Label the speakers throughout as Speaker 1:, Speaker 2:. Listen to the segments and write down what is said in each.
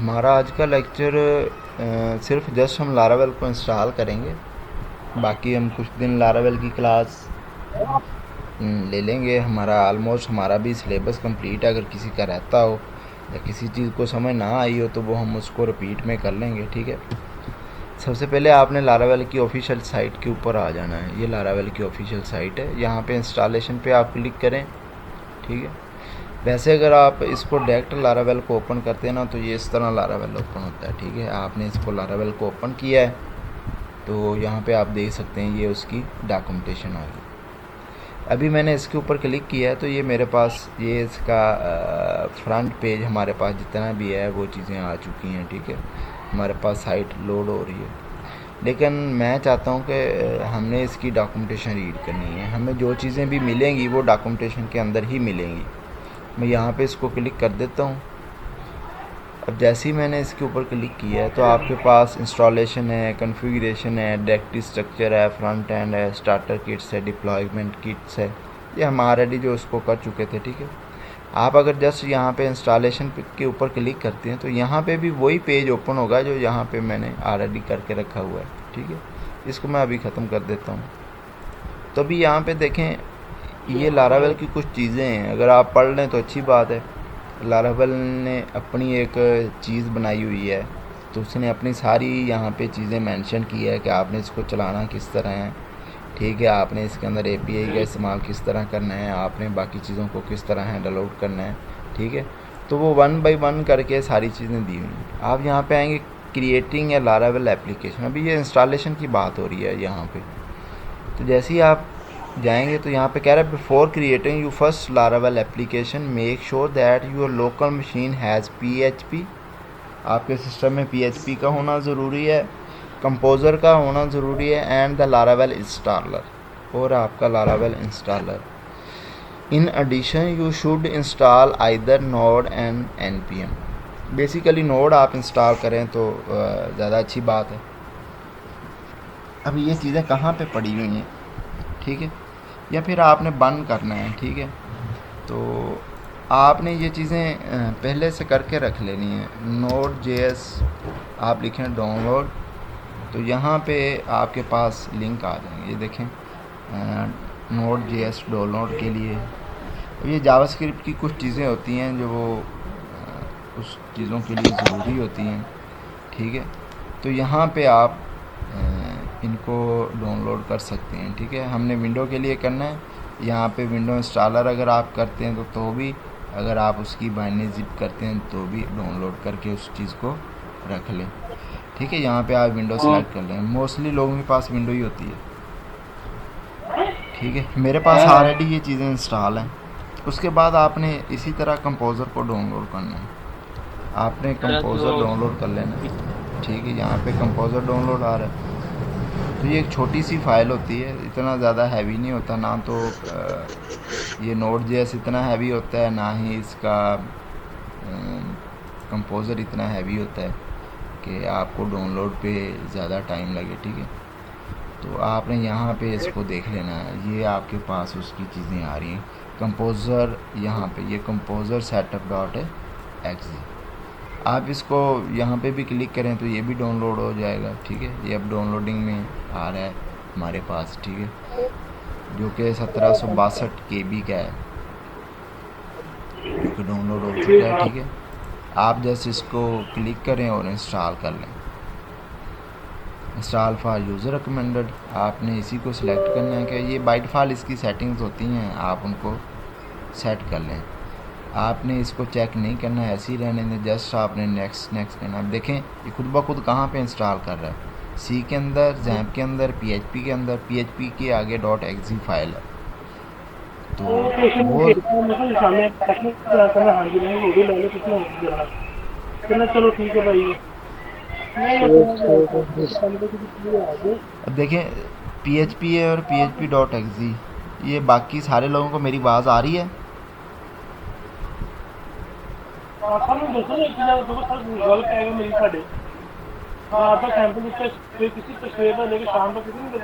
Speaker 1: हमारा आज का लेक्चर सिर्फ जस्ट हम लारावेल को इंस्टॉल करेंगे। बाकी हम कुछ दिन लारावेल की क्लास ले लेंगे। हमारा भी सिलेबस कंप्लीट है। अगर किसी का रहता हो या किसी चीज़ को समझ ना आई हो तो वो हम उसको रिपीट में कर लेंगे, ठीक है। सबसे पहले आपने लारावेल की ऑफिशियल साइट के ऊपर आ जाना है। ये लारावेल की ऑफिशियल साइट है। यहाँ पे इंस्टॉलेशन पे आप क्लिक करें, ठीक है। वैसे अगर आप इसको डायरेक्ट लारावेल को ओपन करते हैं ना तो ये इस तरह लारावेल ओपन होता है, ठीक है। आपने इसको लारावेल को ओपन किया है तो यहाँ पे आप देख सकते हैं ये उसकी डॉक्यूमेंटेशन आ गई। अभी मैंने इसके ऊपर क्लिक किया है तो ये मेरे पास ये इसका फ्रंट पेज हमारे पास जितना भी है वो चीज़ें आ चुकी हैं, ठीक है। हमारे पास साइट लोड हो रही है, लेकिन मैं चाहता हूँ कि हमने इसकी डॉक्यूमेंटेशन रीड करनी है। हमें जो चीज़ें भी मिलेंगी वो डॉक्यूमेंटेशन के अंदर ही मिलेंगी। मैं यहाँ पे इसको क्लिक कर देता हूँ। अब जैसे ही मैंने इसके ऊपर क्लिक किया है तो आपके पास इंस्टॉलेशन है, कॉन्फ़िगरेशन है, डायरेक्टरी स्ट्रक्चर है, फ्रंट एंड है, स्टार्टर किट्स है, डिप्लॉयमेंट किट्स है। ये हम ऑलरेडी जो उसको कर चुके थे, ठीक है। आप अगर जस्ट यहाँ पे इंस्टॉलेशन के ऊपर क्लिक करते हैं तो यहाँ पे भी वही पेज ओपन होगा जो यहाँ पे मैंने ऑलरेडी करके रखा हुआ है, ठीक है। इसको मैं अभी ख़त्म कर देता हूँ। तो अभी यहाँ पे देखें, ये लारावेल की कुछ चीज़ें हैं, अगर आप पढ़ लें तो अच्छी बात है। लारावेल ने अपनी एक चीज़ बनाई हुई है तो उसने अपनी सारी यहाँ पे चीज़ें मेंशन की है कि आपने इसको चलाना किस तरह है, ठीक है। आपने इसके अंदर एपीआई का इस्तेमाल किस तरह करना है, आपने बाकी चीज़ों को किस तरह हैंडल आउट करना है, ठीक है। तो वो 1 बाय 1 करके सारी चीज़ें दी हुई हैं। आप यहाँ पे आएंगे क्रिएटिंग या लारावेल एप्लीकेशन। अभी ये इंस्टॉलेशन की बात हो रही है यहाँ पे। तो जैसे ही आप जाएंगे तो यहाँ पे कह रहा है before creating you first Laravel application make sure that your local machine has PHP. आपके सिस्टम में पीएचपी का होना ज़रूरी है, कंपोज़र का होना ज़रूरी है, एंड द लारावेल इंस्टॉलर, और आपका Laravel installer. In addition you should install either node and NPM. Basically node आप इंस्टॉल करें तो ज़्यादा अच्छी बात है। अभी ये चीज़ें कहाँ पे पड़ी हुई हैं, ठीक है, या फिर आपने बंद करना है, ठीक है। तो आपने ये चीज़ें पहले से करके रख लेनी है। नोड जेएस आप लिखें डाउनलोड तो यहाँ पे आपके पास लिंक आ जाएंगे। ये देखें नोड जेएस डाउनलोड के लिए। ये जावास्क्रिप्ट की कुछ चीज़ें होती हैं जो वो कुछ चीज़ों के लिए ज़रूरी होती हैं, ठीक है। तो यहाँ पे आप इनको डाउनलोड कर सकते हैं, ठीक है। हमने विंडो के लिए करना है। यहाँ पे विंडो इंस्टॉलर अगर आप करते हैं तो भी, अगर आप उसकी बाइनरी जिप करते हैं तो भी डाउनलोड करके उस चीज़ को रख लें, ठीक है। यहाँ पे आप विंडो सेलेक्ट कर लें। मोस्टली लोगों के पास विंडो ही होती है, ठीक है। मेरे पास ऑलरेडी ये चीज़ें इंस्टॉल हैं। उसके बाद आपने इसी तरह कंपोज़र को डाउनलोड करना है। आपने कंपोज़र डाउनलोड कर लेना है, ठीक है। यहाँ पे कंपोज़र डाउनलोड आ रहा है। तो ये एक छोटी सी फ़ाइल होती है, इतना ज़्यादा हैवी नहीं होता ना। तो ये नोड जेएस इतना हैवी होता है, ना ही इसका कंपोज़र इतना हैवी होता है कि आपको डाउनलोड पे ज़्यादा टाइम लगे, ठीक है। तो आपने यहाँ पे इसको देख लेना है। ये आपके पास उसकी चीज़ें आ रही हैं। कंपोज़र यहाँ पे ये कंपोज़र सेटअप डॉट एक्स। आप इसको यहाँ पे भी क्लिक करें तो ये भी डाउनलोड हो जाएगा, ठीक है। ये अब डाउनलोडिंग में आ रहा है हमारे पास, ठीक है, जो कि 1762 KB का है, जो कि डाउनलोड हो चुका है, ठीक है। आप जस्ट इसको क्लिक करें और इंस्टॉल कर लें। इंस्टॉल फॉर यूज़र रिकमेंडेड, आपने इसी को सिलेक्ट करना है कि ये बाय डिफ़ॉल्ट इसकी सेटिंग्स होती हैं, आप उनको सेट कर लें। आपने इसको चेक नहीं करना है, ऐसे ही रहने दें। जस्ट आपने नेक्स्ट नेक्स्ट करना। अब देखें ये खुद ब खुद कहाँ पे इंस्टॉल कर रहा है। सी के अंदर, जैम्प के अंदर, पीएचपी के अंदर, पीएचपी के आगे .exe फाइल है। तो वो
Speaker 2: चलो ठीक है भाई।
Speaker 1: अब देखें पीएचपी है और php.exe, ये बाकी सारे लोगों को मेरी आवाज़ आ रही है।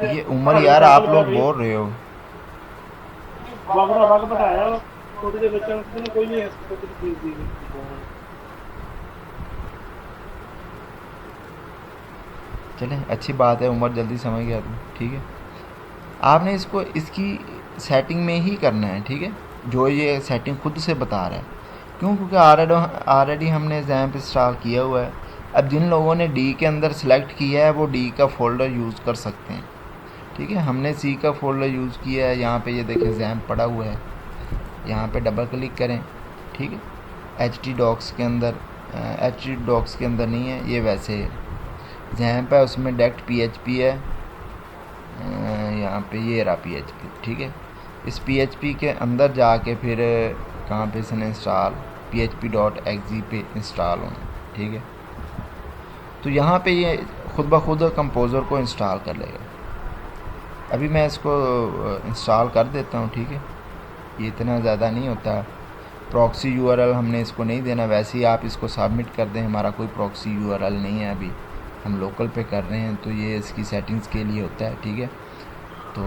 Speaker 1: ये उम्र यार आप लोग बोल रहे हो। चलें, अच्छी बात है, उमर जल्दी समझ गया तुम, ठीक है। आपने इसको इसकी सेटिंग में ही करना है, ठीक है, जो ये सेटिंग खुद से बता रहा है। क्यों? क्योंकि ऑलरेडी हमने जैम्प इंस्टॉल किया हुआ है। अब जिन लोगों ने डी के अंदर सेलेक्ट किया है वो डी का फ़ोल्डर यूज़ कर सकते हैं, ठीक है। हमने सी का फ़ोल्डर यूज़ किया है। यहाँ पे ये देखें जैम्प पड़ा हुआ है, यहाँ पे डबल क्लिक करें, ठीक है। एच टी डॉक्स के अंदर नहीं है ये, वैसे जैम्प है उसमें डायरेक्ट PHP है। यहाँ पे ये रहा PHP, ठीक है। इस PHP के अंदर जाके फिर कहाँ पे इसने इंस्टॉल php.exe पे इंस्टॉल होना, ठीक है। तो यहाँ पे ये खुद ब खुद कंपोज़र को इंस्टॉल कर लेगा। अभी मैं इसको इंस्टॉल कर देता हूँ, ठीक है। ये इतना ज़्यादा नहीं होता। प्रॉक्सी URL हमने इसको नहीं देना, वैसे ही आप इसको सबमिट कर दें। हमारा कोई प्रॉक्सी URL नहीं है, अभी हम लोकल पे कर रहे हैं, तो ये इसकी सेटिंग्स के लिए होता है, ठीक है। तो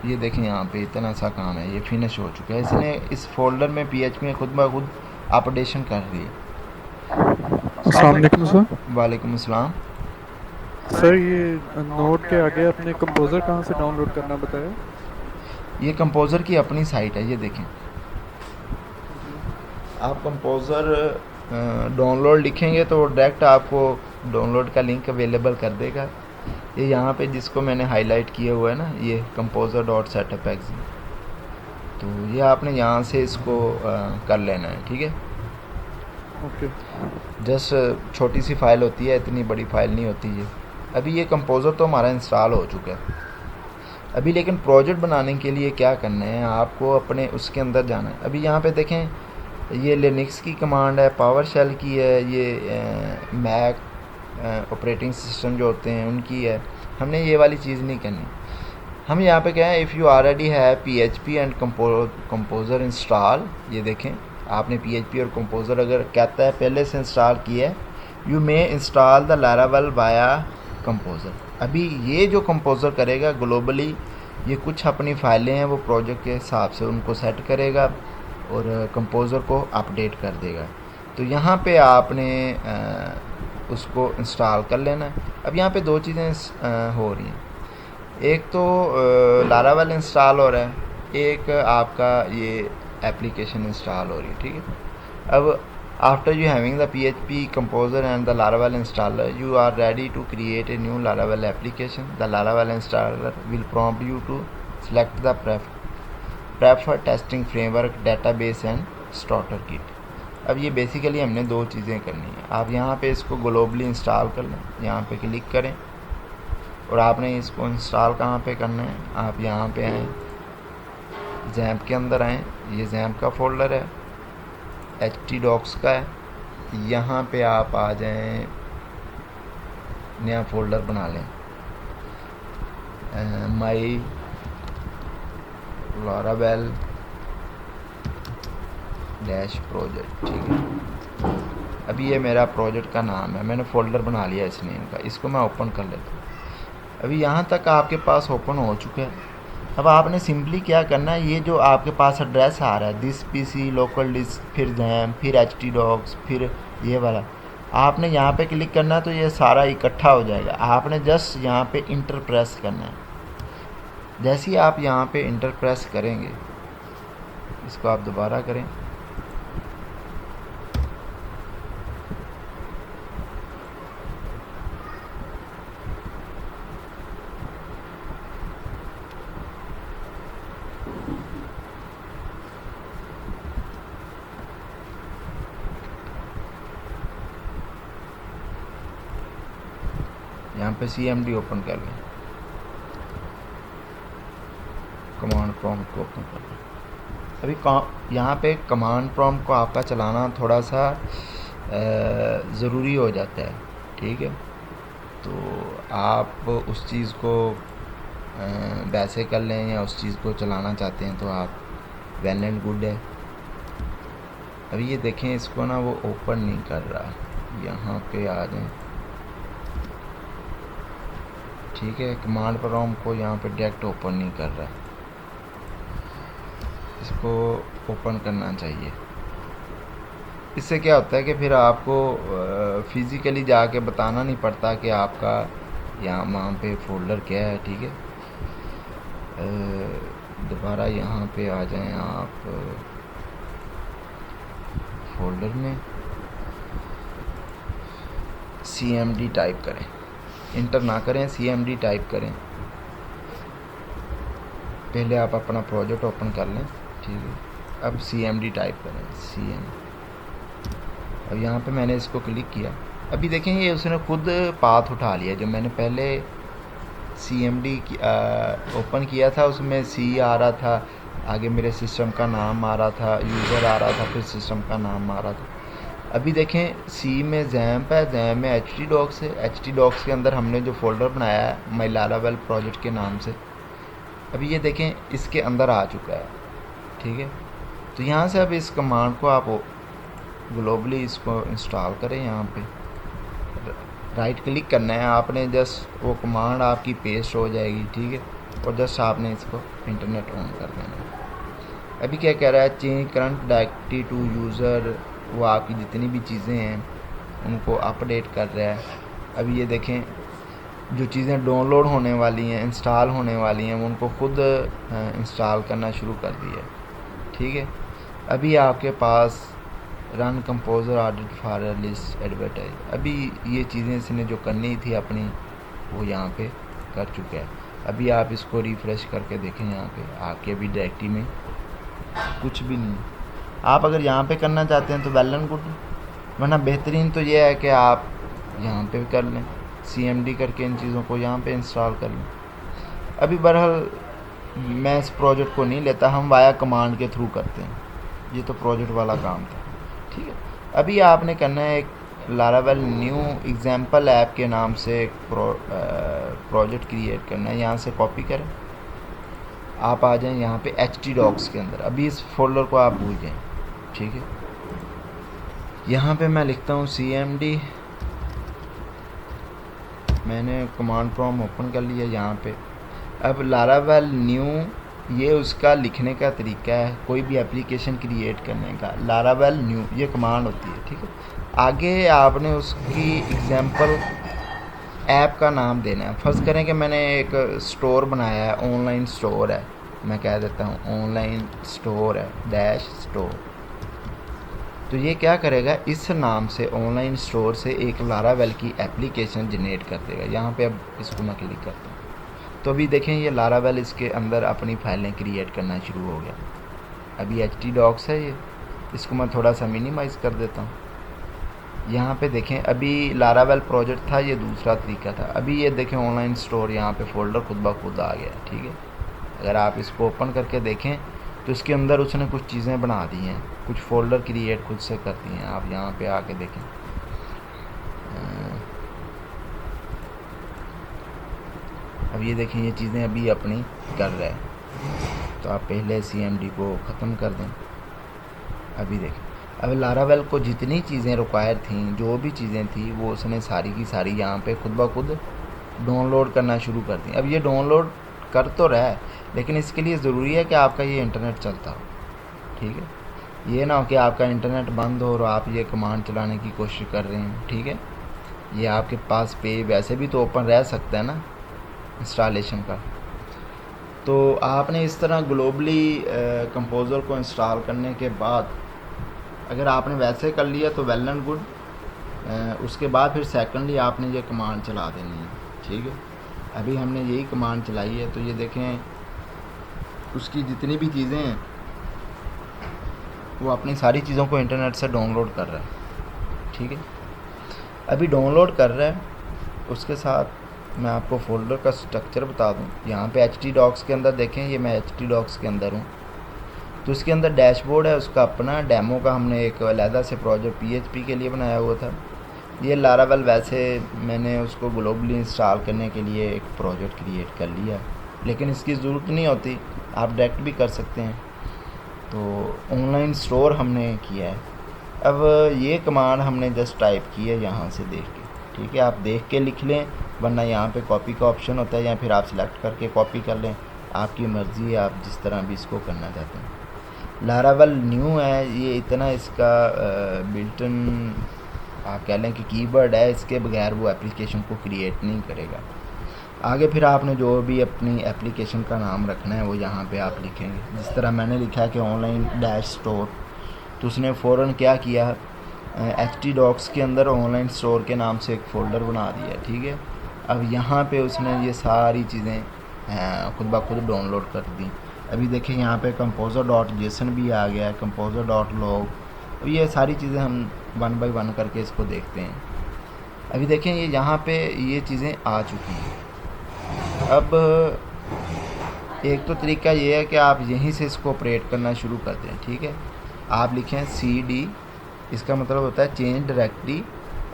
Speaker 1: ये देखें यहाँ पे इतना सा काम है, ये फिनिश हो चुका है। इसने इस फोल्डर में PHP में खुद ब खुद अपडेशन कर दी है।
Speaker 3: अस्सलाम वालेकुम सर।
Speaker 1: वालेकुम अस्सलाम।
Speaker 3: सर ये नोट के आगे अपने कंपोज़र कहाँ से डाउनलोड करना बताया?
Speaker 1: ये कंपोज़र की अपनी साइट है, ये देखें। आप कंपोज़र डाउनलोड लिखेंगे तो डायरेक्ट आपको डाउनलोड का लिंक अवेलेबल कर देगा। ये यहाँ पे जिसको मैंने हाईलाइट किया हुआ है ना, ये composer.setup.exe, तो ये आपने यहाँ से इसको कर लेना है, ठीक है।
Speaker 3: ओके।
Speaker 1: जस्ट छोटी सी फ़ाइल होती है, इतनी बड़ी फ़ाइल नहीं होती है। अभी ये कंपोज़र तो हमारा इंस्टॉल हो चुका है। अभी लेकिन प्रोजेक्ट बनाने के लिए क्या करना है, आपको अपने उसके अंदर जाना है। अभी यहाँ पे देखें, ये लिनक्स की कमांड है, पावर शेल की है, ये मैक ऑपरेटिंग सिस्टम जो होते हैं उनकी है। हमने ये वाली चीज़ नहीं करनी। हम यहाँ पे क्या है, इफ़ यू ऑलरेडी है PHP एंड कंपोज़र इंस्टॉल, ये देखें आपने PHP और कंपोज़र अगर कहता है पहले से इंस्टॉल किया है, you may install the Laravel via composer. अभी ये जो कंपोज़र करेगा ग्लोबली, ये कुछ अपनी फ़ाइलें हैं वो प्रोजेक्ट के हिसाब से उनको सेट करेगा और कंपोज़र को अपडेट कर देगा। तो यहाँ पे आपने उसको इंस्टॉल कर लेना है। अब यहाँ पे दो चीज़ें हो रही हैं, एक तो लारावेल इंस्टॉल हो रहा है, एक आपका ये एप्लीकेशन इंस्टॉल हो रही है, ठीक है। अब after you having the PHP composer and the Laravel installer, you are ready to create a new Laravel application. The Laravel installer will prompt you to select the preferred testing framework, database and starter kit. अब ये basically हमने दो चीज़ें करनी है। आप यहाँ पे इसको ग्लोबली इंस्टॉल कर लें, यहाँ पे क्लिक करें और आपने इसको इंस्टॉल कहाँ पे करना है, आप यहाँ पे आएँ, जैम्प के अंदर आएँ, ये जैम्प का फ़ोल्डर है, htdocs का है, यहाँ पे आप आ जाएं, नया फ़ोल्डर बना लें, माई लारावेल डैश प्रोजेक्ट, ठीक है। अभी ये मेरा प्रोजेक्ट का नाम है, मैंने फ़ोल्डर बना लिया इस नेम का। इसको मैं ओपन कर लेता हूँ। अभी यहाँ तक आपके पास ओपन हो चुका है। अब आपने सिंपली क्या करना है, ये जो आपके पास एड्रेस आ रहा है, दिस PC लोकल डिस्क, फिर जैम, फिर htdocs, फिर ये वाला, आपने यहाँ पे क्लिक करना है तो ये सारा इकट्ठा हो जाएगा। आपने जस्ट यहाँ पे इंटर प्रेस करना है। जैसे ही आप यहाँ पे इंटर प्रेस करेंगे, इसको आप दोबारा करें, यहाँ पे CMD ओपन कर लें, कमांड प्रॉम्प्ट को ओपन कर लें। अभी यहाँ पे कमांड प्रॉम्प्ट को आपका चलाना थोड़ा सा ज़रूरी हो जाता है, ठीक है। तो आप उस चीज़ को वैसे कर लें या उस चीज़ को चलाना चाहते हैं तो आप वेल एंड गुड है। अभी ये देखें, इसको ना वो ओपन नहीं कर रहा, यहाँ पे आ जाएं, ठीक है। कमांड प्रॉम्प्ट को यहाँ पे डायरेक्ट ओपन नहीं कर रहा, इसको ओपन करना चाहिए। इससे क्या होता है कि फिर आपको फिज़िकली जाके बताना नहीं पड़ता कि आपका यहाँ वहाँ पे फ़ोल्डर क्या है, ठीक है। दोबारा यहाँ पे आ जाएं आप फ़ोल्डर में CMD टाइप करें, इंटर ना करें, CMD टाइप करें। पहले आप अपना प्रोजेक्ट ओपन कर लें, ठीक है। अब CMD टाइप करें, CMD। अब यहाँ पे मैंने इसको क्लिक किया, अभी देखें ये उसने खुद पाथ उठा लिया। जो मैंने पहले CMD ओपन किया था उसमें C आ रहा था, आगे मेरे सिस्टम का नाम आ रहा था, यूज़र आ रहा था, फिर सिस्टम का नाम आ रहा था। अभी देखें C में XAMPP है, XAMPP में htdocs है, htdocs के अंदर हमने जो फ़ोल्डर बनाया है माई लारावेल प्रोजेक्ट के नाम से, अभी ये देखें इसके अंदर आ चुका है, ठीक है। तो यहाँ से अब इस कमांड को आप ग्लोबली इसको इंस्टॉल करें। यहाँ पे राइट क्लिक करना है आपने, जस्ट वो कमांड आपकी पेस्ट हो जाएगी, ठीक है। और जस्ट आपने इसको इंटरनेट ऑन कर देना है। अभी क्या कह रहा है, change current directory to user, वो आपकी जितनी भी चीज़ें हैं उनको अपडेट कर रहा है। अभी ये देखें जो चीज़ें डाउनलोड होने वाली हैं, इंस्टॉल होने वाली हैं, वो उनको खुद इंस्टॉल करना शुरू कर दिया है, ठीक है। अभी आपके पास run composer audit for list advertise, अभी ये चीज़ें इसने जो करनी थी अपनी वो यहाँ पे कर चुका है। अभी आप इसको रिफ़्रेश करके देखें, यहाँ पे आपके अभी डायरेक्टरी में कुछ भी नहीं। आप अगर यहाँ पे करना चाहते हैं तो वेल एंड गुड, वरना बेहतरीन तो ये है कि आप यहाँ पे कर लें, CMD करके इन चीज़ों को यहाँ पे इंस्टॉल कर लें। अभी बहरहाल मैं इस प्रोजेक्ट को नहीं लेता, हम वाया कमांड के थ्रू करते हैं, ये तो प्रोजेक्ट वाला काम था, ठीक है। अभी आपने करना है एक लारावेल न्यू एग्जाम्पल ऐप के नाम से एक प्रोजेक्ट क्रिएट करना है। यहाँ से कॉपी करें, आप आ जाएं यहाँ पे htdocs के अंदर। अभी इस फोल्डर को आप भूल जाएं, ठीक है। यहाँ पे मैं लिखता हूँ CMD, मैंने कमांड प्रॉम्प्ट ओपन कर लिया यहाँ पे। अब लारावेल न्यू ये उसका लिखने का तरीका है, कोई भी एप्लीकेशन क्रिएट करने का। लारावेल न्यू ये कमांड होती है, ठीक है। आगे आपने उसकी एग्जांपल ऐप का नाम देना है। फर्ज करें कि मैंने एक स्टोर बनाया है, ऑनलाइन स्टोर है, मैं कह देता हूँ ऑनलाइन स्टोर है डैश स्टोर। तो ये क्या करेगा, इस नाम से ऑनलाइन स्टोर से एक लारावेल की एप्लीकेशन जनरेट कर देगा। यहाँ पे अब इसको मैं क्लिक करता हूँ तो अभी देखें ये लारावेल इसके अंदर अपनी फाइलें क्रिएट करना शुरू हो गया। अभी htdocs है ये, इसको मैं थोड़ा सा मिनिमाइज़ कर देता हूँ। यहाँ पे देखें अभी लारावेल प्रोजेक्ट था, ये दूसरा तरीका था। अभी ये देखें ऑनलाइन स्टोर, यहाँ पे फ़ोल्डर खुद ब खुद आ गया, ठीक है। अगर आप इसको ओपन करके देखें तो इसके अंदर उसने कुछ चीज़ें बना दी हैं, कुछ फ़ोल्डर क्रिएट खुद से कर दी हैं। आप यहाँ पे आके देखें, अब ये देखें ये चीज़ें अभी अपनी कर रहा है। तो आप पहले CMD को ख़त्म कर दें। अभी देखें अब लारावेल को जितनी चीज़ें रिक्वायर थी, जो भी चीज़ें थी, वो उसने सारी की सारी यहाँ पे खुद ब खुद डाउनलोड करना शुरू कर दी। अब ये डाउनलोड कर तो रहा है, लेकिन इसके लिए ज़रूरी है कि आपका ये इंटरनेट चलता हो, ठीक है। ये ना हो कि आपका इंटरनेट बंद हो और आप ये कमांड चलाने की कोशिश कर रहे हैं, ठीक है। ये आपके पास पे वैसे भी तो ओपन रह सकता है ना इंस्टॉलेशन का। तो आपने इस तरह ग्लोबली कंपोज़र को इंस्टॉल करने के बाद अगर आपने वैसे कर लिया तो वेल एंड गुड। उसके बाद फिर सेकंडली आपने ये कमांड चला देनी है, ठीक है। अभी हमने यही कमांड चलाई है, तो ये देखें उसकी जितनी भी चीज़ें हैं वो अपनी सारी चीज़ों को इंटरनेट से डाउनलोड कर रहा है, ठीक है। अभी डाउनलोड कर रहा है, उसके साथ मैं आपको फ़ोल्डर का स्ट्रक्चर बता दूं। यहाँ पे htdocs के अंदर देखें, ये मैं htdocs के अंदर हूँ। तो इसके अंदर डैशबोर्ड है उसका अपना, डेमो का हमने एक अलहदा से प्रोजेक्ट PHP के लिए बनाया हुआ था। ये लारावेल वैसे मैंने उसको ग्लोबली इंस्टॉल करने के लिए एक प्रोजेक्ट क्रिएट कर लिया, लेकिन इसकी ज़रूरत नहीं होती, आप डायरेक्ट भी कर सकते हैं। तो ऑनलाइन स्टोर हमने किया है। अब ये कमांड हमने जस्ट टाइप की है यहाँ से देख के, ठीक है। आप देख के लिख लें, वरना यहाँ पे कॉपी का ऑप्शन होता है, या फिर आप सिलेक्ट करके कॉपी कर लें, आपकी मर्ज़ी है, आप जिस तरह भी इसको करना चाहते हैं। लारावेल न्यू है, ये इतना इसका बिल्टन आप कह लें कि कीवर्ड है, इसके बगैर वो एप्लीकेशन को क्रिएट नहीं करेगा। आगे फिर आपने जो भी अपनी एप्लीकेशन का नाम रखना है वो यहाँ पे आप लिखेंगे। जिस तरह मैंने लिखा है कि ऑनलाइन डैश स्टोर, तो उसने फ़ौरन क्या किया, HT डॉक्स के अंदर ऑनलाइन स्टोर के नाम से एक फ़ोल्डर बना दिया, ठीक है। अब यहाँ पे उसने ये सारी चीज़ें खुद ब खुद डाउनलोड कर दी। अभी देखिए यहाँ पे composer.json भी आ गया है, composer.log। अब ये सारी चीज़ें हम वन बाय वन करके इसको देखते हैं। अभी देखें ये यहाँ पे ये चीज़ें आ चुकी हैं। अब एक तो तरीका ये है कि आप यहीं से इसको ऑपरेट करना शुरू कर दें, ठीक है। आप लिखें CD, इसका मतलब होता है चेंज डायरेक्टरी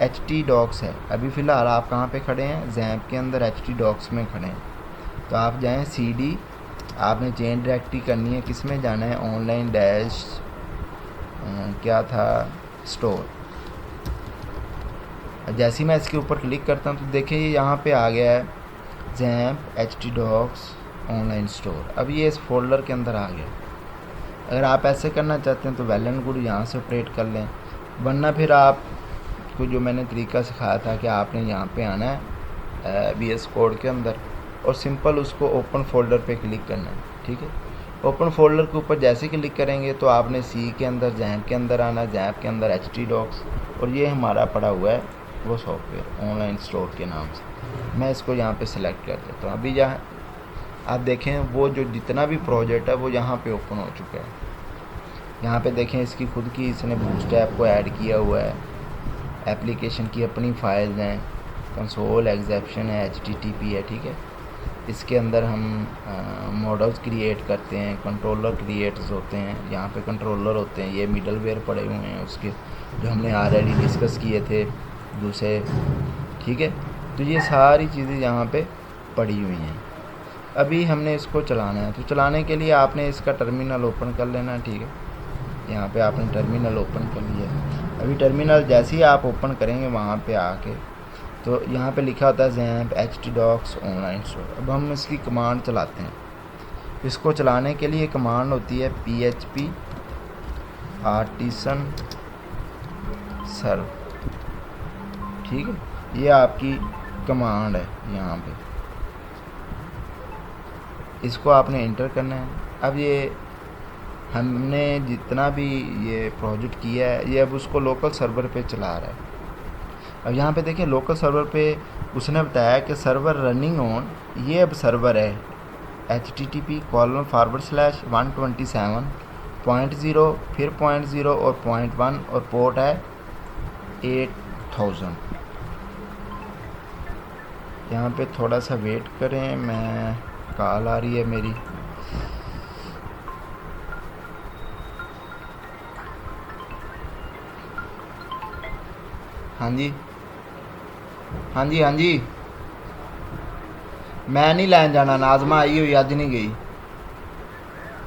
Speaker 1: HT डॉक्स है। अभी फ़िलहाल आप कहाँ पे खड़े हैं, जैम्प के अंदर HT डॉक्स में खड़े हैं। तो आप जाएं CD, आपने चेंज डायरेक्टरी करनी है, किस में जाना है, ऑनलाइन डैश क्या था स्टोर। जैसे ही मैं इसके ऊपर क्लिक करता हूँ तो देखिए ये यहाँ पे आ गया है XAMPP HT docs online store. अब ये इस फोल्डर के अंदर आ गया। अगर आप ऐसे करना चाहते हैं तो वेल एंड गुड, यहाँ से ऑपरेट कर लें, वरना फिर आपको जो मैंने तरीका सिखाया था कि आपने यहाँ पे आना है VS कोड के अंदर और सिंपल उसको ओपन फोल्डर पे क्लिक करना है, ठीक है। ओपन फोल्डर के ऊपर जैसे क्लिक करेंगे तो आपने C के अंदर जैम्प के अंदर आना, जैम्प के अंदर HT डॉक्स, और ये हमारा पड़ा हुआ है वो सॉफ्टवेयर ऑनलाइन स्टोर के नाम से। मैं इसको यहाँ पे सिलेक्ट कर देता हूँ। अभी जहाँ आप देखें वो जो जितना भी प्रोजेक्ट है वो यहाँ पे ओपन हो चुका है। यहाँ पे देखें इसकी खुद की इसने बूटस्ट्रैप को ऐड किया हुआ है, एप्लीकेशन की अपनी फाइल्स हैं, कंसोल एक्सेप्शन है, HTTP है, ठीक है। इसके अंदर हम मॉडल्स क्रिएट करते हैं, कंट्रोलर क्रिएट्स होते हैं, यहाँ पे कंट्रोलर होते हैं, ये मिडलवेयर पड़े हुए हैं उसके जो हमने ऑलरेडी डिस्कस किए थे दूसरे, ठीक है। तो ये सारी चीज़ें यहाँ पे पड़ी हुई हैं। अभी हमने इसको चलाना है, तो चलाने के लिए आपने इसका टर्मिनल ओपन कर लेना, ठीक है। यहाँ पे आपने टर्मिनल ओपन कर लिया। अभी टर्मिनल जैसे ही आप ओपन करेंगे वहाँ पे आके तो यहाँ पे लिखा होता है XAMPP HT docs online store. अब हम इसकी कमांड चलाते हैं। इसको चलाने के लिए कमांड होती है PHP आर्टिसन सर्व, ठीक है। ये आपकी कमांड है यहाँ पे, इसको आपने इंटर करना है। अब ये हमने जितना भी ये प्रोजेक्ट किया है ये अब उसको लोकल सर्वर पे चला रहा है। अब यहाँ पे देखिए लोकल सर्वर पे उसने बताया कि सर्वर रनिंग ऑन, ये अब सर्वर है http://127.0 फिर 0.0 और 0.1 और पोर्ट है 8000। यहाँ पे थोड़ा सा वेट करें, मैं कॉल आ रही है मेरी। हाँ जी, हाँ जी, हाँ जी, मैं नहीं लैन जाना, नाजमा आई हुई अज नहीं गई।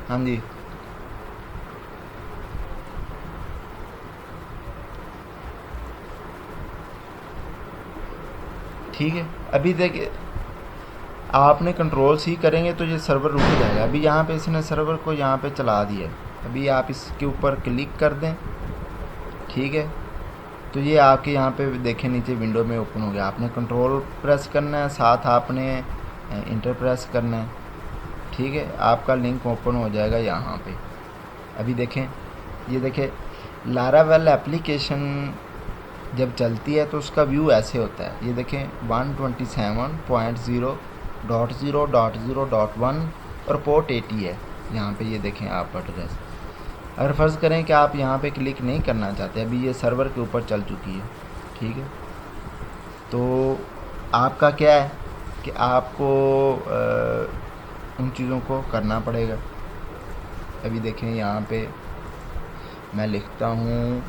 Speaker 1: हाँ जी, ठीक है। अभी देखिए आपने कंट्रोल C करेंगे तो ये सर्वर रुक जाएगा। अभी यहाँ पे इसने सर्वर को यहाँ पे चला दिया। अभी आप इसके ऊपर क्लिक कर दें, ठीक है। तो ये आपके यहाँ पे देखें नीचे विंडो में ओपन हो गया। आपने कंट्रोल प्रेस करना है, साथ आपने इंटर प्रेस करना है, ठीक है। आपका लिंक ओपन हो जाएगा यहाँ पे। अभी देखें, ये देखें लारावेल एप्लीकेशन जब चलती है तो उसका व्यू ऐसे होता है। ये देखें 127.0.0.0.1 और पोर्ट 80 है यहाँ पे। ये देखें आप एड्रेस। अगर फ़र्ज़ करें कि आप यहाँ पे क्लिक नहीं करना चाहते, अभी ये सर्वर के ऊपर चल चुकी है, ठीक है। तो आपका क्या है कि आपको उन चीज़ों को करना पड़ेगा। अभी देखें यहाँ पे मैं लिखता हूँ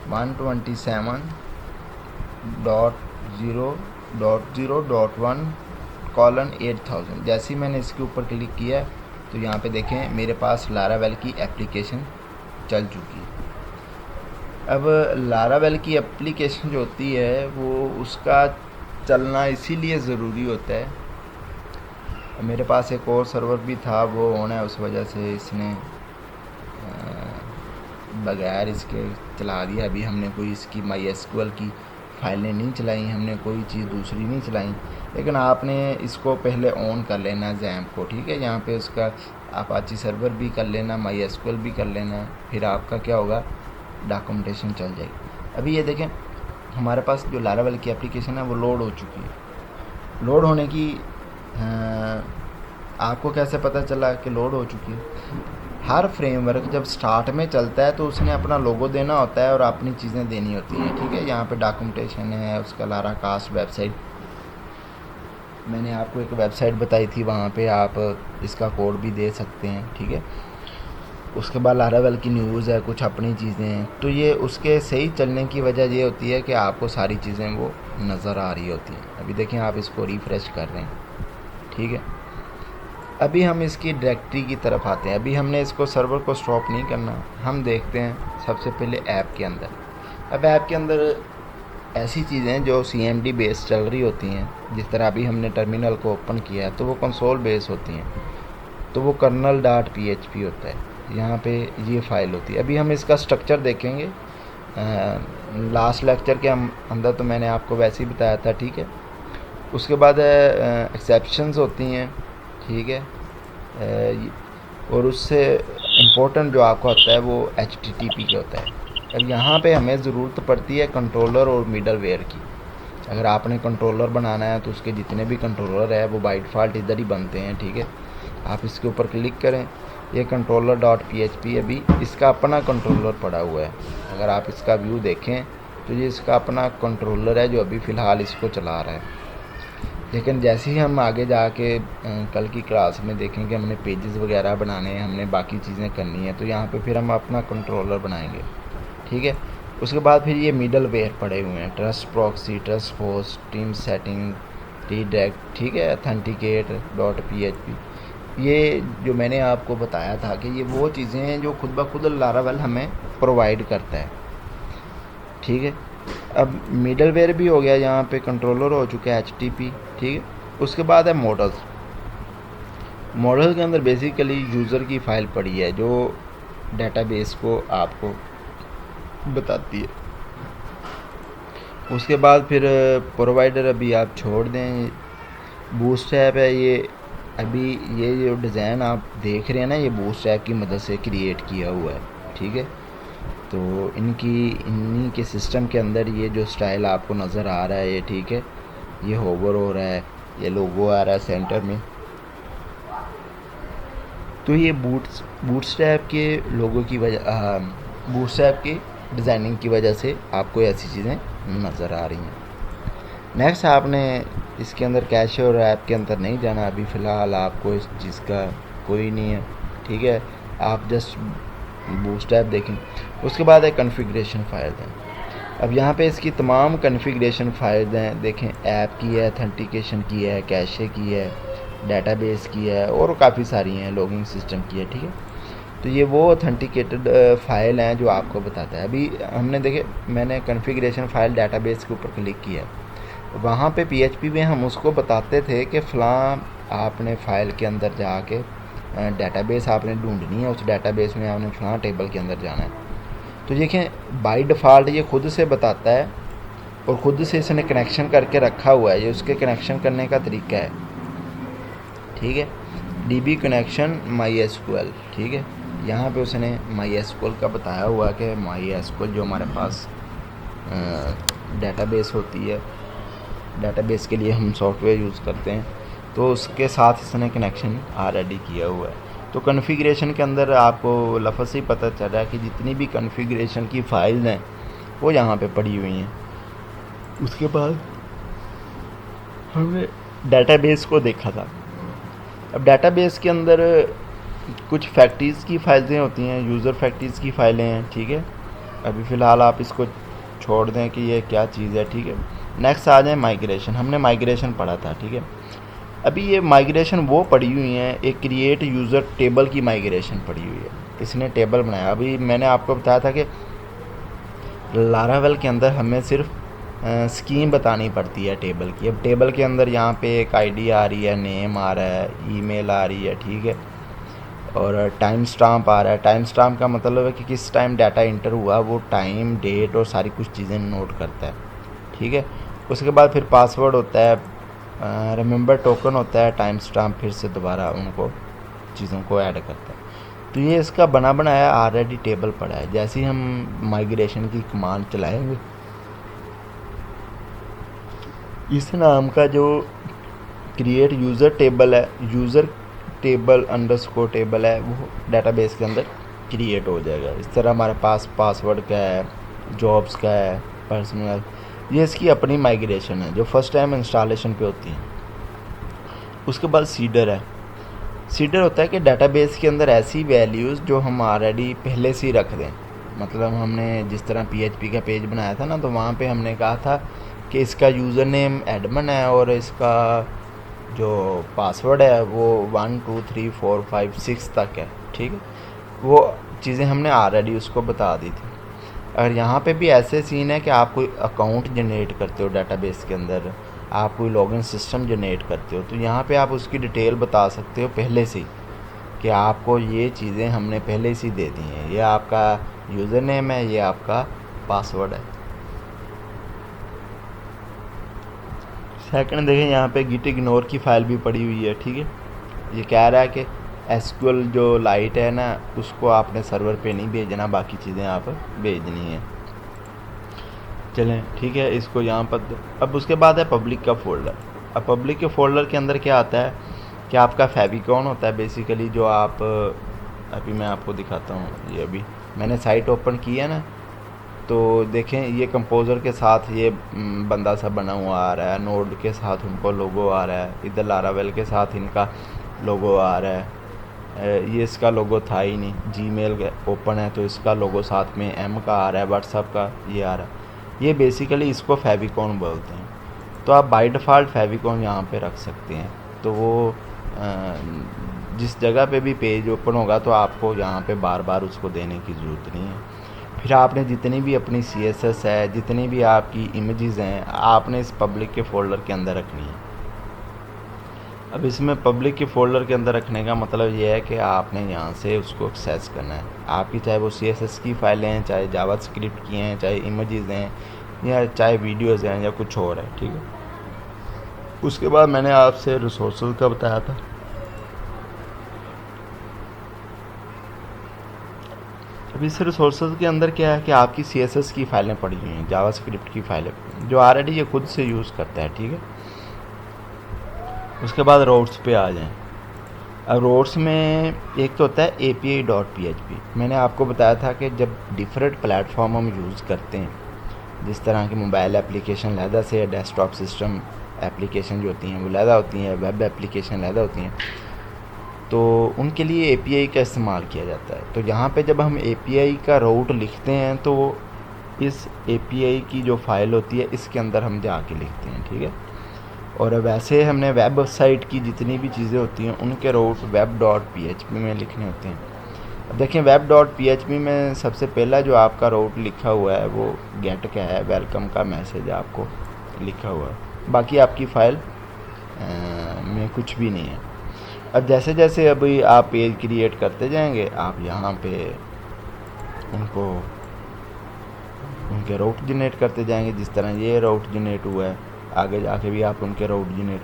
Speaker 1: 127.0.0.1:8000। जैसे ही मैंने इसके ऊपर क्लिक किया तो यहाँ पे देखें मेरे पास लारावेल की एप्लीकेशन चल चुकी है। अब लारावेल की एप्लीकेशन जो होती है वो उसका चलना इसीलिए ज़रूरी होता है। मेरे पास एक और सर्वर भी था वो ऑन है, उस वजह से इसने बगैर इसके चला दिया। अभी हमने कोई इसकी MySQL की फाइलें नहीं चलाई, हमने कोई चीज़ दूसरी नहीं चलाई, लेकिन आपने इसको पहले ऑन कर लेना XAMPP को, ठीक है। यहाँ पे उसका अपाची सर्वर भी कर लेना, MySQL भी कर लेना, फिर आपका क्या होगा, डॉक्यूमेंटेशन चल जाएगी। अभी ये देखें हमारे पास जो लारावेल की एप्लीकेशन है वो लोड हो चुकी है। लोड होने की आपको कैसे पता चला कि लोड हो चुकी है? हर फ्रेमवर्क जब स्टार्ट में चलता है तो उसने अपना लोगो देना होता है और अपनी चीज़ें देनी होती हैं, ठीक है। यहाँ पे डॉक्यूमेंटेशन है, उसका लारा कास्ट वेबसाइट, मैंने आपको एक वेबसाइट बताई थी, वहाँ पे आप इसका कोड भी दे सकते हैं, ठीक है। उसके बाद लारावेल की न्यूज़ है, कुछ अपनी चीज़ें हैं। तो ये उसके सही चलने की वजह ये होती है कि आपको सारी चीज़ें वो नज़र आ रही होती हैं। अभी देखें आप इसको रिफ़्रेश कर रहे हैं, ठीक है। अभी हम इसकी डायरेक्टरी की तरफ आते हैं। अभी हमने इसको सर्वर को स्टॉप नहीं करना, हम देखते हैं सबसे पहले ऐप के अंदर। अब ऐप के अंदर ऐसी चीज़ें जो CMD बेस चल रही होती हैं, जिस तरह अभी हमने टर्मिनल को ओपन किया है तो वो कंसोल बेस होती हैं, तो वो kernel.php होता है, यहाँ पे ये फ़ाइल होती है। अभी हम इसका स्ट्रक्चर देखेंगे। लास्ट लेक्चर के अंदर तो मैंने आपको वैसे ही बताया था, ठीक है। उसके बाद एक्सेप्शंस होती हैं, ठीक है। और उससे इम्पोर्टेंट जो आपका होता है वो HTTP का होता है। अब यहाँ पे हमें ज़रूरत पड़ती है कंट्रोलर और मिडलवेयर की। अगर आपने कंट्रोलर बनाना है तो उसके जितने भी कंट्रोलर है वो बाय डिफ़ॉल्ट इधर ही बनते हैं, ठीक है। आप इसके ऊपर क्लिक करें, ये controller.php अभी इसका अपना कंट्रोलर पड़ा हुआ है। अगर आप इसका व्यू देखें तो ये इसका अपना कंट्रोलर है जो अभी फ़िलहाल इसको चला रहा है। लेकिन जैसे ही हम आगे जाके कल की क्लास में देखेंगे, हमने पेजेस वगैरह बनाने हैं, हमने बाकी चीज़ें करनी है, तो यहाँ पे फिर हम अपना कंट्रोलर बनाएंगे, ठीक है। उसके बाद फिर ये मिडलवेयर पड़े हुए हैं, trust proxy, trust host, team setting, redirect, ठीक है, authenticate.php। ये जो मैंने आपको बताया था कि ये वो चीज़ें हैं जो खुद ब खुद लारावेल हमें प्रोवाइड करता है, ठीक है। अब मिडलवेयर भी हो गया, यहाँ पे कंट्रोलर हो चुका है HTTP, ठीक है। उसके बाद है मॉडल्स। मॉडल के अंदर बेसिकली यूज़र की फ़ाइल पड़ी है जो डेटाबेस को आपको बताती है। उसके बाद फिर प्रोवाइडर अभी आप छोड़ दें, बूटस्ट्रैप है ये। अभी ये जो डिज़ाइन आप देख रहे हैं ना, ये बूटस्ट्रैप की मदद से क्रिएट किया हुआ है, ठीक है। तो इन्हीं के सिस्टम के अंदर ये जो स्टाइल आपको नज़र आ रहा है ये, ठीक है, ये होवर हो रहा है, ये लोगो आ रहा है सेंटर में। तो ये बूटस्ट्रैप के लोगो की वजह, बूटस्ट्रैप की डिज़ाइनिंग की वजह से आपको ऐसी चीज़ें नज़र आ रही हैं। नेक्स्ट आपने इसके अंदर कैशे और ऐप के अंदर नहीं जाना, अभी फ़िलहाल आपको इस चीज़ का कोई नहीं है, ठीक है। आप जस्ट बूटस्ट्रैप देखें। उसके बाद है कॉन्फ़िगरेशन फाइल हैं। अब यहाँ पे इसकी तमाम कॉन्फ़िगरेशन फाइल हैं, देखें ऐप की है, ऑथेंटिकेशन की है, कैशे की है, डेटाबेस की है और काफ़ी सारी हैं, लॉगिंग सिस्टम की है, ठीक है। तो ये वो ऑथेंटिकेटेड फ़ाइल हैं जो आपको बताता है। अभी हमने देखे, मैंने कॉन्फ़िगरेशन फ़ाइल डेटाबेस के ऊपर क्लिक किया, वहाँ पे PHP में हम उसको बताते थे कि फ़लाँ आपने फ़ाइल के अंदर जाके डेटाबेस आपने ढूंढनी है, उस डेटाबेस में आपने फ़लाँ टेबल के अंदर जाना है। तो देखें बाय डिफ़ॉल्ट ये खुद से बताता है और ख़ुद से इसने कनेक्शन करके रखा हुआ है। ये उसके कनेक्शन करने का तरीका है, ठीक है। DB कनेक्शन MySQL, ठीक है। यहाँ पे उसने MySQL का बताया हुआ कि MySQL जो हमारे पास डेटाबेस होती है, डेटाबेस के लिए हम सॉफ्टवेयर यूज़ करते हैं, तो उसके साथ इसने कनेक्शन ऑलरेडी किया हुआ है। तो कॉन्फ़िगरेशन के अंदर आपको लफ्ज़ से ही पता चल रहा है कि जितनी भी कॉन्फ़िगरेशन की फ़ाइल्स हैं वो यहाँ पे पड़ी हुई हैं। उसके बाद हमने डेटाबेस को देखा था। अब डेटाबेस के अंदर कुछ फैक्ट्रीज़ की फ़ाइलें होती हैं, यूज़र फैक्ट्रीज़ की फ़ाइलें हैं, ठीक है। अभी फ़िलहाल आप इसको छोड़ दें कि ये क्या चीज़ है, ठीक है। नेक्स्ट आ जाए माइग्रेशन। हमने माइग्रेशन पढ़ा था, ठीक है। अभी ये माइग्रेशन वो पड़ी हुई है, एक क्रिएट यूज़र टेबल की माइग्रेशन पड़ी हुई है, इसने टेबल बनाया। अभी मैंने आपको बताया था कि लारावेल के अंदर हमें सिर्फ स्कीम बतानी पड़ती है टेबल की। अब टेबल के अंदर यहाँ पे एक ID आ रही है, नेम आ रहा है, ईमेल आ रही है, ठीक है, और टाइम स्टाम्प आ रहा है। टाइम स्टाम्प का मतलब है कि किस टाइम डाटा इंटर हुआ, वो टाइम, डेट और सारी कुछ चीज़ें नोट करता है, ठीक है। उसके बाद फिर पासवर्ड होता है, रिमेंबर टोकन होता है, टाइम स्टैम्प फिर से दोबारा उनको चीज़ों को ऐड करता है। तो ये इसका बना बनाया ऑलरेडी टेबल पड़ा है। जैसे ही हम माइग्रेशन की कमांड चलाएंगे, इस नाम का जो क्रिएट यूज़र टेबल है, यूज़र टेबल अंडरस्कोर टेबल है, वो डेटाबेस के अंदर क्रिएट हो जाएगा। इस तरह हमारे पास पासवर्ड का है, जॉब्स का है, पर्सनल, ये इसकी अपनी माइग्रेशन है जो फर्स्ट टाइम इंस्टॉलेशन पे होती है। उसके बाद सीडर है। सीडर होता है कि डेटाबेस के अंदर ऐसी वैल्यूज़ जो हम ऑलरेडी पहले से ही रख दें। मतलब हमने जिस तरह PHP का पेज बनाया था ना, तो वहाँ पे हमने कहा था कि इसका यूज़र नेम एडमिन है और इसका जो पासवर्ड है वो 1 2 3 4 5 6 तक है, ठीक है। वो चीज़ें हमने ऑलरेडी उसको बता दी थी। और यहाँ पे भी ऐसे सीन है कि आप कोई अकाउंट जनरेट करते हो डेटाबेस के अंदर, आप कोई लॉगिन सिस्टम जनरेट करते हो, तो यहाँ पे आप उसकी डिटेल बता सकते हो पहले से ही कि आपको ये चीज़ें हमने पहले से ही दे दी हैं। ये आपका यूज़र नेम है, ये आपका पासवर्ड है। सेकंड देखें, यहाँ पे गिट इग्नोर की फ़ाइल भी पड़ी हुई है, ठीक है। ये कह रहा है कि SQL जो लाइट है ना, उसको आपने सर्वर पे नहीं भेजना, बाकी चीज़ें आप भेजनी है। चलें ठीक है, इसको यहाँ पर। अब उसके बाद है पब्लिक का फ़ोल्डर। अब पब्लिक के फ़ोल्डर के अंदर क्या आता है कि आपका फेविकॉन होता है बेसिकली, जो आप अभी मैं आपको दिखाता हूँ। ये अभी मैंने साइट ओपन की है ना, तो देखें ये कंपोज़र के साथ ये बंदा सा बना हुआ आ रहा है, नोड के साथ उनको लोगो आ रहा है, इधर लारावेल के साथ इनका लोगो आ रहा है। ये इसका लोगो था ही नहीं, जीमेल ओपन है तो इसका लोगो साथ में M का आ रहा है, व्हाट्सअप का ये आ रहा है। ये बेसिकली इसको फेविकॉन बोलते हैं। तो आप बाय डिफ़ॉल्ट फेविकॉन यहाँ पे रख सकते हैं। तो वो जिस जगह पे भी पेज ओपन होगा तो आपको यहाँ पे बार बार उसको देने की ज़रूरत नहीं है। फिर आपने जितनी भी अपनी CSS है, जितनी भी आपकी इमेजेस हैं, आपने इस पब्लिक के फ़ोल्डर के अंदर रखनी है। अब इसमें पब्लिक के फ़ोल्डर के अंदर रखने का मतलब ये है कि आपने यहाँ से उसको एक्सेस करना है। आपकी चाहे वो CSS की फ़ाइलें हैं, चाहे जावास्क्रिप्ट की हैं, चाहे इमेजेस हैं, या चाहे वीडियोज़ हैं, या कुछ और है, ठीक है। उसके बाद मैंने आपसे रिसोर्सेज का बताया था। अब इस रिसोर्सेज के अंदर क्या है कि आपकी CSS की फ़ाइलें पड़ी हुई हैं, जावास्क्रिप्ट की फ़ाइलें जो ऑलरेडी ये खुद से यूज़ करता है, ठीक है। उसके बाद रोड्स पे आ जाएं। अब रोड्स में एक तो होता है API.php। मैंने आपको बताया था कि जब डिफरेंट प्लेटफॉर्म हम यूज़ करते हैं, जिस तरह की मोबाइल एप्लीकेशन लहदा से, डेस्कटॉप सिस्टम एप्लीकेशन जो होती हैं वो लहदा होती हैं, वेब एप्लीकेशन लहदा होती हैं, तो उनके लिए API का इस्तेमाल किया जाता है। तो यहाँ पे जब हम API का रूट लिखते हैं तो इस API की जो फ़ाइल होती है इसके अंदर हम जाके लिखते हैं, ठीक है। और वैसे हमने वेबसाइट की जितनी भी चीज़ें होती हैं उनके रूट web.php में लिखने होते हैं। अब देखें web.php में सबसे पहला जो आपका रूट लिखा हुआ है वो गेट का है, वेलकम का मैसेज आपको लिखा हुआ है, बाकी आपकी फ़ाइल में कुछ भी नहीं है। अब जैसे जैसे अभी आप पेज क्रिएट करते जाएंगे, आप यहाँ पे उनको उनके रूट जनरेट करते जाएंगे। जिस तरह ये रूट जनरेट हुआ है, आगे जाके भी आप उनके रूट जनरेट।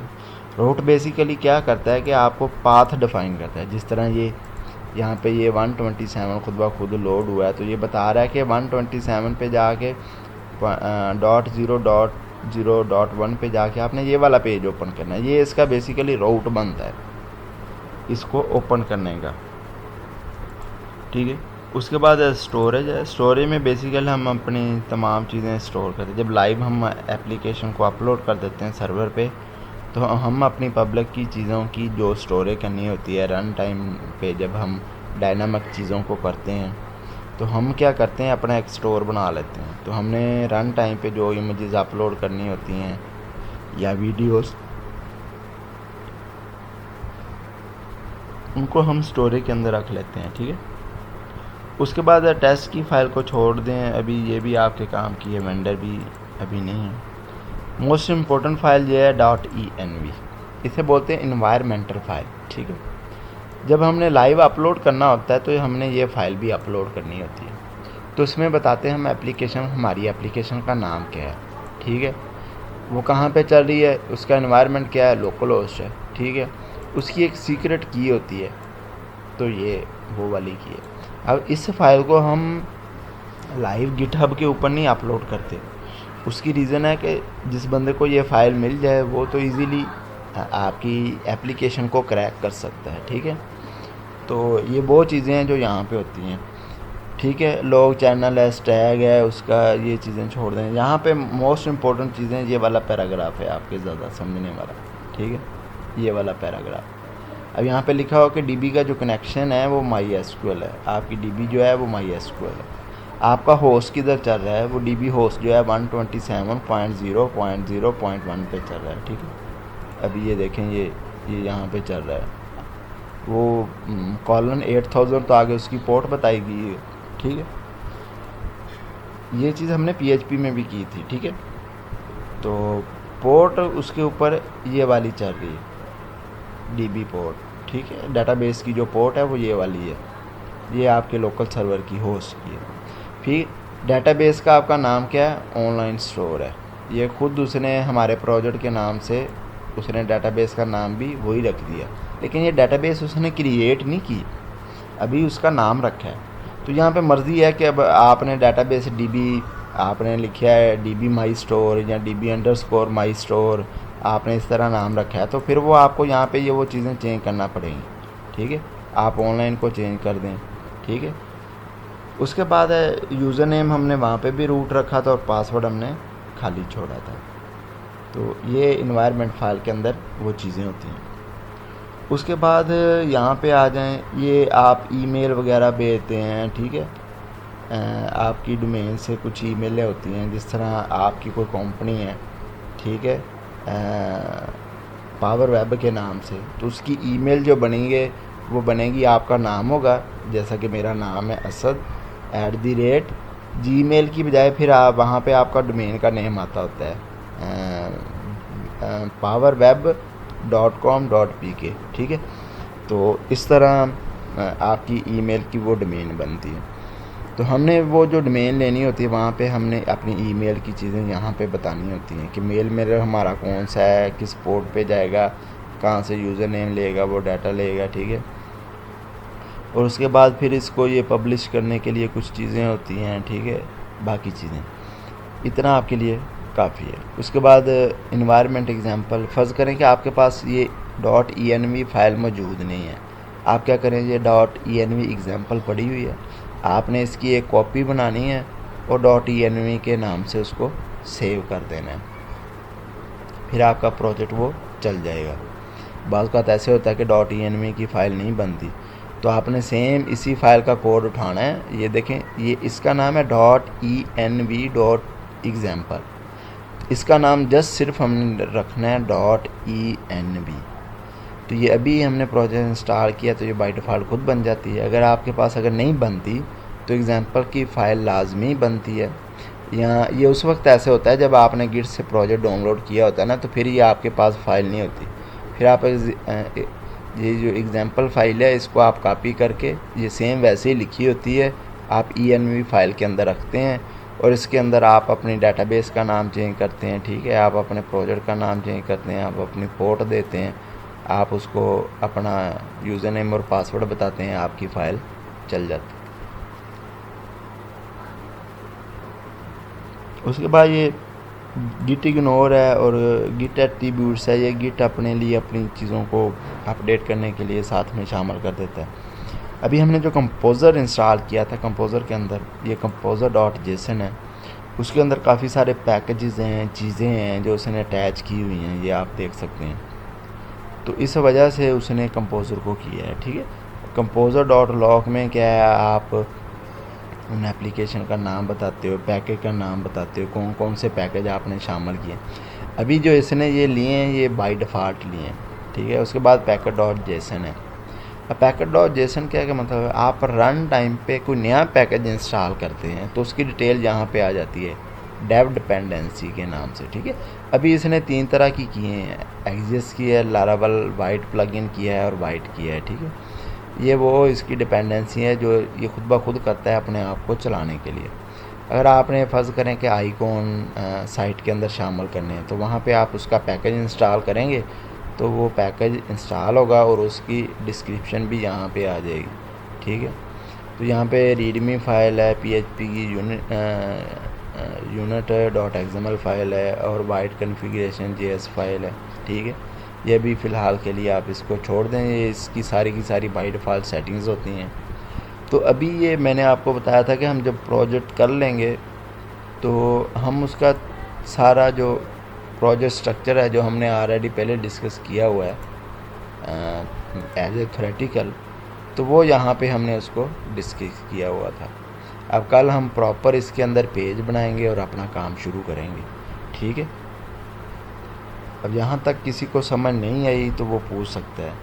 Speaker 1: रूट बेसिकली क्या करता है कि आपको पाथ डिफाइन करता है। जिस तरह ये यहाँ पे ये 127 खुद ब खुद लोड हुआ है, तो ये बता रहा है कि 127 पे जाके .0.0.1 पे जाके आपने ये वाला पेज ओपन करना है। ये इसका बेसिकली रूट बनता है इसको ओपन करने का, ठीक है। उसके बाद स्टोरेज है। स्टोरेज में बेसिकली हम अपनी तमाम चीज़ें स्टोर करते हैं। जब लाइव हम एप्लीकेशन को अपलोड कर देते हैं सर्वर पे, तो हम अपनी पब्लिक की चीज़ों की जो स्टोरेज करनी होती है रन टाइम पे, जब हम डायनामिक चीज़ों को करते हैं तो हम क्या करते हैं, अपना एक स्टोर बना लेते हैं। तो हमने रन टाइम पे जो इमेजेस अपलोड करनी होती हैं या वीडियोस, उनको हम स्टोरेज के अंदर रख लेते हैं, ठीक है। उसके बाद टेस्ट की फ़ाइल को छोड़ दें, अभी ये भी आपके काम की है, वेंडर भी अभी नहीं है। मोस्ट इम्पोर्टेंट फ़ाइल ये है .env, इसे बोलते हैं इन्वायरमेंटल फ़ाइल, ठीक है। जब हमने लाइव अपलोड करना होता है तो हमने ये फ़ाइल भी अपलोड करनी होती है। तो इसमें बताते हैं हम एप्लीकेशन, हमारी एप्लीकेशन का नाम क्या है, ठीक है। वो कहाँ पे चल रही है, उसका एनवायरनमेंट क्या है, लोकल होस्ट है, ठीक है। उसकी एक सीक्रेट की होती है, तो ये वो वाली की है। अब इस फाइल को हम लाइव गिटहब के ऊपर नहीं अपलोड करते। उसकी रीज़न है कि जिस बंदे को ये फ़ाइल मिल जाए वो तो इजीली आपकी एप्लीकेशन को क्रैक कर सकता है, ठीक है। तो ये वो चीज़ें हैं जो यहाँ पे होती हैं, ठीक है। लोग चैनल है, टैग है, उसका ये चीज़ें छोड़ दें। यहाँ पे मोस्ट इम्पोर्टेंट चीज़ें ये वाला पैराग्राफ है आपके ज़्यादा समझने वाला, ठीक है। ये वाला पैराग्राफ अब यहाँ पे लिखा हो कि डीबी का जो कनेक्शन है वो माई एसक्यूएल है। आपकी डीबी जो है वो माई एसक्यूएल है। आपका होस्ट किधर चल रहा है, वो डीबी होस्ट जो है 127.0.0.1 पे चल रहा है, ठीक है। अभी ये देखें, ये यहाँ पे चल रहा है। वो कॉलन 8000 तो आगे उसकी पोर्ट बताई गई है, ठीक है। ये चीज़ हमने PHP में भी की थी, ठीक है। तो पोर्ट उसके ऊपर ये वाली चल रही है, DB पोर्ट, ठीक है। डाटाबेस की जो पोर्ट है वो ये वाली है, ये आपके लोकल सर्वर की होस्ट की है। फिर डाटाबेस का आपका नाम क्या है, ऑनलाइन स्टोर है। ये खुद उसने हमारे प्रोजेक्ट के नाम से उसने डाटाबेस का नाम भी वही रख दिया, लेकिन ये डाटाबेस उसने क्रिएट नहीं की, अभी उसका नाम रखा है। तो यहाँ पे मर्ज़ी है कि अब आपने डाटाबेस DB आपने लिखा है DB माई स्टोर या DB_माई स्टोर, आपने इस तरह नाम रखा है, तो फिर वो आपको यहाँ पे ये वो चीज़ें चेंज करना पड़ेंगी, ठीक है। आप ऑनलाइन को चेंज कर दें, ठीक है। उसके बाद है यूज़र नेम, हमने वहाँ पे भी रूट रखा था और पासवर्ड हमने खाली छोड़ा था। तो ये इन्वायरमेंट फाइल के अंदर वो चीज़ें होती हैं। उसके बाद यहाँ पे आ जाएं, ये आप ईमेल वगैरह भेजते हैं, ठीक है। आपकी डोमेन से कुछ ईमेलें होती हैं, जिस तरह आपकी कोई कंपनी है, ठीक है, पावर वेब के नाम से, तो उसकी ईमेल जो बनेंगे वो बनेगी, आपका नाम होगा, जैसा कि मेरा नाम है असद @gmail की बजाय फिर आप वहाँ पे आपका डोमेन का नेम आता होता है powerweb.com.pk, ठीक है। तो इस तरह आपकी ईमेल की वो डोमेन बनती है। तो हमने वो जो डोमेन लेनी होती है वहाँ पे हमने अपनी ईमेल की चीज़ें यहाँ पे बतानी होती हैं कि मेल मेरा हमारा कौन सा है, किस पोर्ट पे जाएगा, कहाँ से यूज़र नेम लेगा, वो डाटा लेगा, ठीक है। और उसके बाद फिर इसको ये पब्लिश करने के लिए कुछ चीज़ें होती हैं, ठीक है। बाकी चीज़ें इतना आपके लिए काफ़ी है। उसके बाद इन्वायरमेंट एग्जांपल, फ़र्ज़ करें कि आपके पास ये .env फाइल मौजूद नहीं है, आप क्या करें, ये .env एग्जांपल पड़ी हुई है, आपने इसकी एक कॉपी बनानी है और .env के नाम से उसको सेव कर देना है, फिर आपका प्रोजेक्ट वो चल जाएगा। बाज़ बात ऐसे होता है कि .env की फ़ाइल नहीं बनती, तो आपने सेम इसी फाइल का कोड उठाना है। ये देखें, ये इसका नाम है .env.example, इसका नाम जस्ट सिर्फ हमने रखना है .env। तो ये अभी हमने प्रोजेक्ट इंस्टॉल किया तो ये बाय डिफ़ॉल्ट खुद बन जाती है। अगर आपके पास अगर नहीं बनती तो एग्जांपल की फ़ाइल लाजमी बनती है। यहाँ ये उस वक्त ऐसे होता है जब आपने गिट से प्रोजेक्ट डाउनलोड किया होता है ना, तो फिर ये आपके पास फ़ाइल नहीं होती। फिर आप ये जो एग्जांपल फ़ाइल है इसको आप कॉपी करके, ये सेम वैसे ही लिखी होती है, आप env फ़ाइल के अंदर रखते हैं और इसके अंदर आप अपनी डाटाबेस का नाम चेंज करते हैं, ठीक है। आप अपने प्रोजेक्ट का नाम चेंज करते हैं, आप अपनी पोर्ट देते हैं, आप उसको अपना यूज़र नेम और पासवर्ड बताते हैं, आपकी फ़ाइल चल जाती है। उसके बाद ये गिट इग्नोर है और गिट एट्रीब्यूट्स है। ये गिट अपने लिए अपनी चीज़ों को अपडेट करने के लिए साथ में शामिल कर देता है। अभी हमने जो कंपोज़र इंस्टॉल किया था, कंपोज़र के अंदर ये composer.json है, उसके अंदर काफ़ी सारे पैकेजेस हैं, चीज़ें हैं जो उसने अटैच की हुई हैं, ये आप देख सकते हैं। तो इस वजह से उसने कंपोज़र को किया है, ठीक है। composer.log में क्या है, आप उन एप्लीकेशन का नाम बताते हो, पैकेज का नाम बताते हो, कौन कौन से पैकेज आपने शामिल किए। अभी जो इसने ये लिए हैं ये बाय डिफ़ॉल्ट लिए हैं, ठीक है। उसके बाद package.json है। अब package.json क्या है, मतलब आप रन टाइम पे कोई नया पैकेज इंस्टॉल करते हैं तो उसकी डिटेल यहाँ पे आ जाती है डेव डिपेंडेंसी के नाम से, ठीक है। अभी इसने 3 तरह की किए हैं, एक्सिस की है, लारावल वाइट प्लगइन किया है और वाइट किया है, ठीक है। ये वो इसकी डिपेंडेंसी है जो ये खुद ब खुद करता है अपने आप को चलाने के लिए। अगर आपने फ़र्ज़ करें कि आइकॉन साइट के अंदर शामिल करने हैं, तो वहाँ पे आप उसका पैकेज इंस्टॉल करेंगे तो वो पैकेज इंस्टॉल होगा और उसकी डिस्क्रिप्शन भी यहाँ पे आ जाएगी, ठीक है। तो यहाँ पे रीडमी फ़ाइल है, PHP की unit.xml फ़ाइल है और वाइड कॉन्फ़िगरेशन JS फ़ाइल है, ठीक है। ये भी फ़िलहाल के लिए आप इसको छोड़ दें, ये इसकी सारी की सारी बाय डिफ़ॉल्ट सेटिंग्स होती हैं। तो अभी ये मैंने आपको बताया था कि हम जब प्रोजेक्ट कर लेंगे तो हम उसका सारा जो प्रोजेक्ट स्ट्रक्चर है जो हमने ऑलरेडी पहले डिस्कस किया हुआ है एज ए थ्योरेटिकल, तो वो यहाँ पे हमने उसको डिस्कस किया हुआ था। अब कल हम प्रॉपर इसके अंदर पेज बनाएंगे और अपना काम शुरू करेंगे, ठीक है। अब यहाँ तक किसी को समझ नहीं आई तो वो पूछ सकता है।